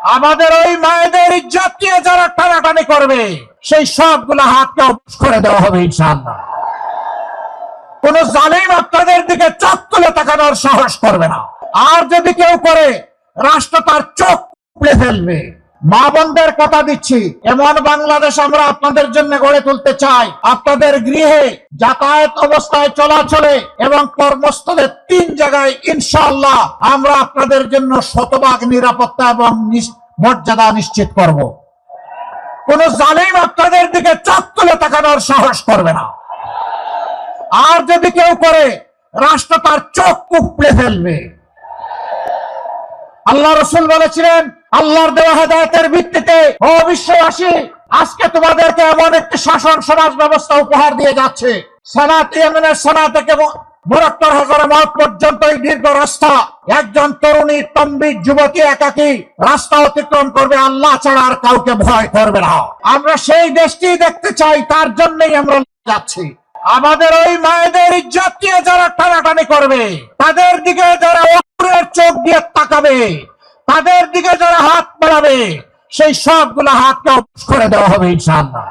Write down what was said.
আমাদের ওই মায়েদের ইজ্জত নিয়ে যারা টানাটানি করবে সেই সবগুলো হাতকে অবশ করে দেওয়া হবে ইনশাআল্লাহ। কোন জালিম আপনাদের দিকে চোখ তুলে তাকানোর সাহস করবে না। আর যদি কেউ করে রাষ্ট্র তার চোখ খুলে ফেলবে। মা বোনদের কথা দিচ্ছি, এমন বাংলাদেশ আমরা আপনাদের জন্য গড়ে তুলতে চাই। আপনাদের গৃহে, যাতায়াত অবস্থায়, চলাচলে এবং কর্মস্থলে 3 জায়গায় ইনশাআল্লাহ আমরা আপনাদের জন্য শতভাগ নিরাপত্তা এবং মর্যাদা নিশ্চিত করব। কোন জালিম আপনাদের দিকে চোখ তুলে তাকানোর সাহস করবে না। আর যদি কেউ করে রাষ্ট্র তার চোখ খুলে ফেলবে। আল্লাহ রাসূল বলেছিলেন, আল্লাহর দেওয়া হেদায়েতের ভিত্তিতে ও বিশ্ববাসী, আজকে তোমাদেরকে এমন একটি শাসন সমাজ ব্যবস্থা উপহার দিয়ে যাচ্ছে। সানাত ইয়েমেনের সানা থেকে মুরাক্কার হাজারামাত পর্যন্ত এই দীর্ঘ রাস্তা একজন তরুণী তম্বিক যুবতী একাকী রাস্তা অতিক্রম করবে, আল্লাহ ছাড়া আর কাউকে ভয় করবে না। আমরা সেই দেশটি দেখতে চাই, তার জন্যই আমরা যাচ্ছি। আমাদের ওই মায়েদের ইজ্জত নিয়ে যারা টানাটানি করবে, তাদের দিকে যারা অপরের চোখ দিয়ে তাকাবে, তাদের দিকে যারা হাত বাড়াবে, সেই সবগুলো হাতকে অবশ করে দেওয়া হবে ইনশাআল্লাহ।